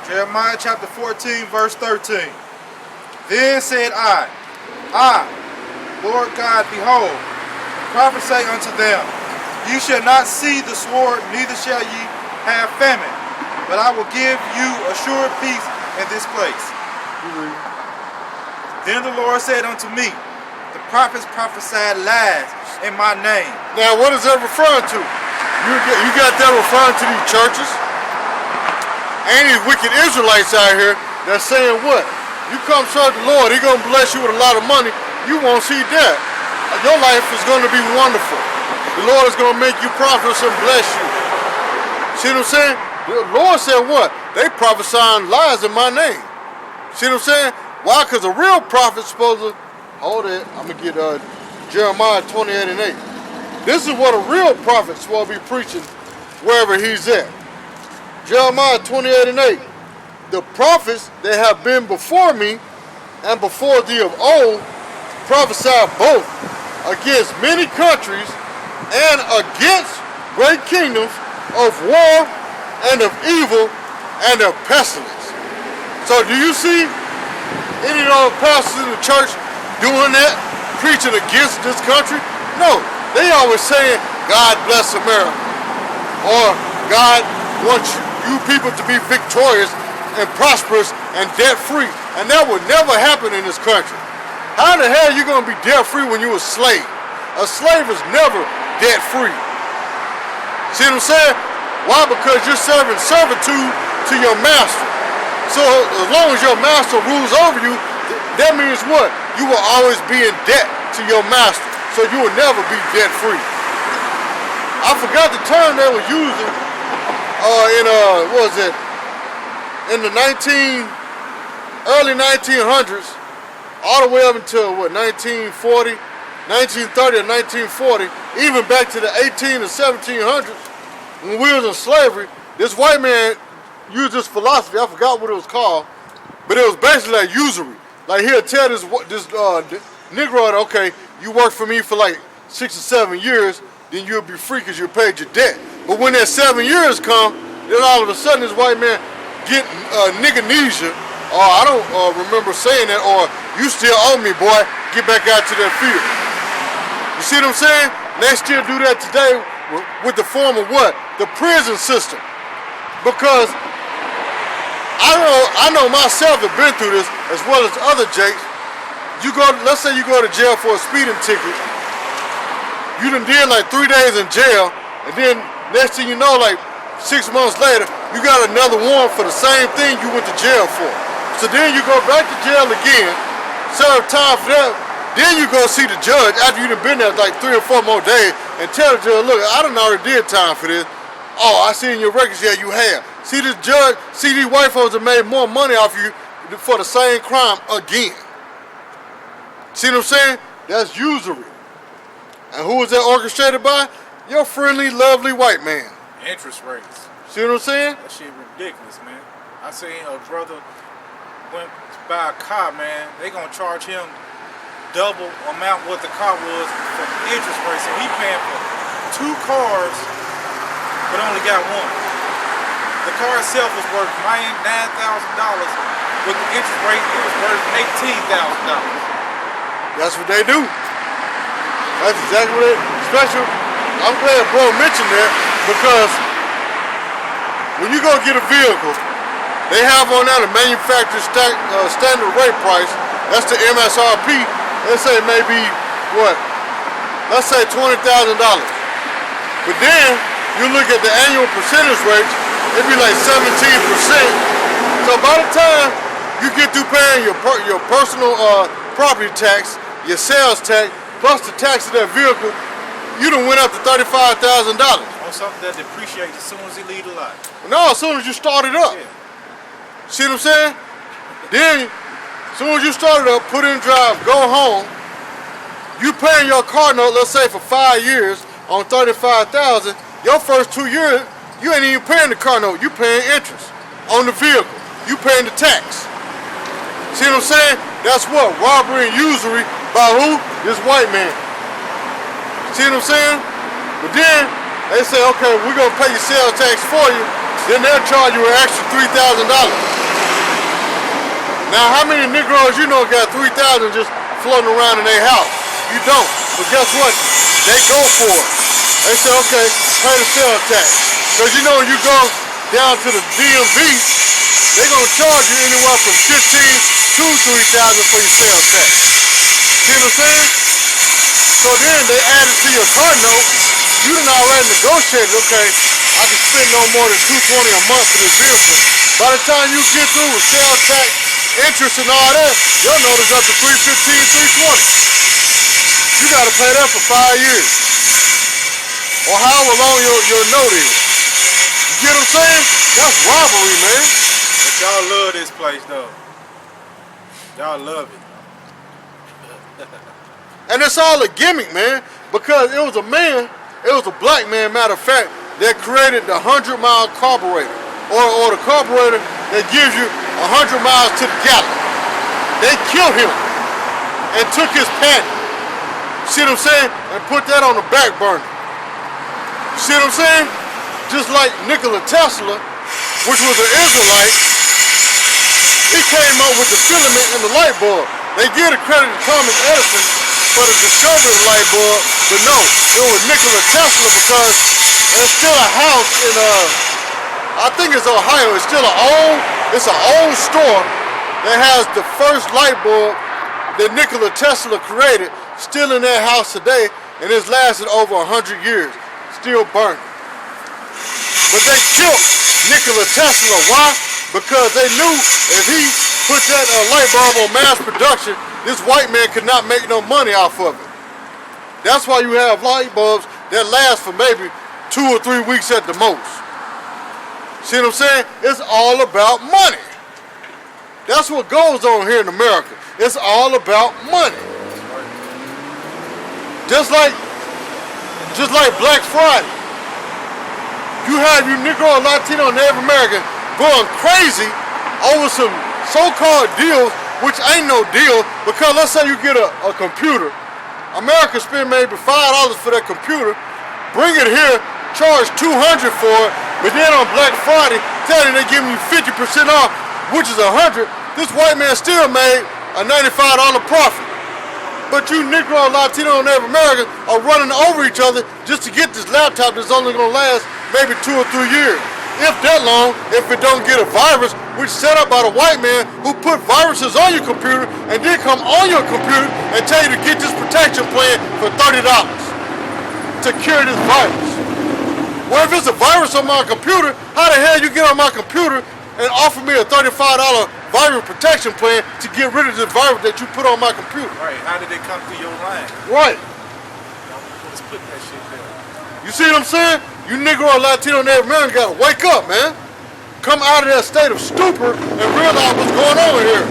Jeremiah chapter 14, verse 13. Then said I, Lord God, behold, prophesy unto them, ye shall not see the sword, neither shall ye have famine, but I will give you a sure peace in this place. Then the Lord said unto me, the prophets prophesied lies in my name. Now what is that referring to? You got that referring to these churches? And these wicked Israelites out here that's saying what? You come serve the Lord, He's going to bless you with a lot of money. You won't see that. Your life is going to be wonderful. The Lord is going to make you prosperous and bless you. See what I'm saying? The Lord said what? They prophesying lies in my name. See what I'm saying? Why? Because a real prophet's supposed to... Hold it. I'm going to get Jeremiah 28 and 8. This is what a real prophet's supposed to be preaching wherever he's at. Jeremiah 28 and 8. The prophets that have been before me and before thee of old prophesied both against many countries and against great kingdoms of war and of evil and of pestilence. So do you see any of those pastors in the church doing that, preaching against this country? No, they always saying, God bless America, or God wants you people to be victorious and prosperous and debt-free. And that would never happen in this country. How the hell are you going to be debt-free when you're a slave? A slave is never debt-free. See what I'm saying? Why? Because you're serving servitude to your master. So as long as your master rules over you, that means what? You will always be in debt to your master. So you will never be debt-free. I forgot the term they were using in the early 1900s, all the way up until what, 1930 or 1940, even back to the 18 or 1700s, when we was in slavery. This white man used this philosophy. I forgot what it was called, but it was basically like usury. Like he'll tell this Negro, okay, you work for me for like 6 or 7 years, then you'll be free because you paid your debt. But when that 7 years come, then all of a sudden this white man get nigga-nesia, or I don't remember saying that, or you still owe me, boy, get back out to that field. You see what I'm saying? They still do that today with the form of what? The prison system. Because I know myself have been through this, as well as other jakes. Let's say you go to jail for a speeding ticket. You done did like 3 days in jail, and then next thing you know, like 6 months later, you got another warrant for the same thing you went to jail for. So then you go back to jail again, serve time for that, then you go see the judge after you done been there like 3 or 4 more days and tell the judge, look, I done already did time for this. Oh, I see in your records, yeah, you have. See this judge, see these white folks that made more money off you for the same crime again. See what I'm saying? That's usury. And who was that orchestrated by? Your friendly, lovely white man. Interest rates. See what I'm saying? That shit ridiculous, man. I seen a brother went to buy a car, man. They gonna charge him double amount what the car was for the interest rate. So he paying for 2 cars, but only got one. The car itself was worth $9,000. With the interest rate, it was worth $18,000. That's what they do. That's exactly what they special. I'm glad bro mentioned that, because when you go get a vehicle, they have on that a manufacturer standard rate price. That's the MSRP. They say maybe what? Let's say $20,000. But then you look at the annual percentage rates, it'd be like 17%. So by the time you get through paying your personal property tax, your sales tax, plus the tax of that vehicle, you done went up to $35,000. On something that depreciates as soon as you leave the lot. No, as soon as you start it up. Yeah. See what I'm saying? Then, as soon as you start it up, put in drive, go home, you paying your car note, let's say for 5 years on $35,000, your first 2 years, you ain't even paying the car note, you paying interest on the vehicle. You paying the tax. See what I'm saying? That's what? Robbery and usury by who? This white man. See what I'm saying? But then they say, okay, we're gonna pay your sales tax for you, then they'll charge you an extra $3,000. Now, how many Negroes you know got 3,000 just floating around in their house? You don't. But guess what? They go for it. They say, okay, pay the sales tax. Because you know when you go down to the DMV, they're going to charge you anywhere from $15,000 to $3,000 for your sales tax. See what I'm saying? So then they add it to your car note. You done already negotiated, okay, I can spend no more than $220 a month for this vehicle. By the time you get through with sales tax, interest and all that, your note is up to $315, $320. You got to pay that for 5 years. Or however long your note is. You get what I'm saying? That's robbery, man. But y'all love this place, though. Y'all love it. And it's all a gimmick, man. Because it was a man, it was a black man, matter of fact, that created the 100-mile carburetor. Or the carburetor that gives you 100 miles to the gallon. They killed him and took his patent. See what I'm saying? And put that on the back burner. See what I'm saying? Just like Nikola Tesla, which was an Israelite, he came up with the filament in the light bulb. They give the credit to Thomas Edison for the discovery of the light bulb, but no, it was Nikola Tesla because there's still a house in I think it's Ohio. It's still it's an old store that has the first light bulb that Nikola Tesla created still in that house today, and it's lasted over 100 years, still burning. But they killed Nikola Tesla. Why? Because they knew if he put that light bulb on mass production, this white man could not make no money off of it. That's why you have light bulbs that last for maybe 2 or 3 weeks at the most. See what I'm saying? It's all about money. That's what goes on here in America. It's all about money. Just like Black Friday. You have you Negro, Latino, Native American going crazy over some so-called deals, which ain't no deal, because let's say you get a computer. America spend maybe $5 for that computer, bring it here, charge $200 for it, but then on Black Friday, tell you they're giving you 50% off, which is $100. This white man still made a $95 profit. But you Negro, Latino, and Native Americans are running over each other just to get this laptop that's only going to last maybe 2 or 3 years. If that long, if it don't get a virus, which set up by the white man who put viruses on your computer and then come on your computer and tell you to get this protection plan for $30 to cure this virus. Well, if it's a virus on my computer, how the hell you get on my computer and offer me a $35 virus protection plan to get rid of the virus that you put on my computer? Right, how did they come through your line? Right. Let's put that shit there. You see what I'm saying? You Negro, Latino, Native American gotta wake up, man. Come out of that state of stupor and realize what's going on here.